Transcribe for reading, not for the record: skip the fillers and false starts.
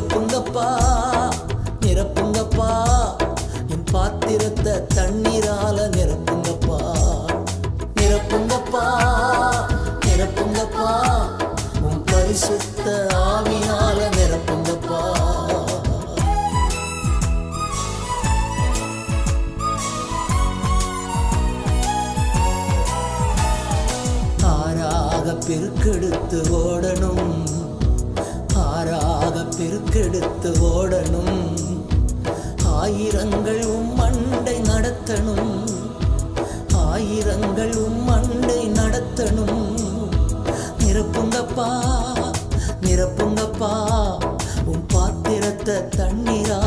நிரப்புங்கப்பா நிரப்புங்கப்பா என் பாத்திரத்தை தண்ணீரால நிரப்புங்கப்பா நிரப்புங்கப்பா நிரப்புங்கப்பா உன் பரிசுத்த ஆவியால நிரப்புங்கப்பா ஆறாக பெருக்கெடுத்து ஓடணும் ஆறாக பெருக்கெடுத்து ஓடணும் ஆயிரங்கள் உம்மண்டை நடத்தணும் ஆயிரங்கள் உம்மண்டை நடத்தணும் நிரப்புங்கப்பா நிரப்புங்கப்பா உன் பாத்திரத்தை தண்ணீரா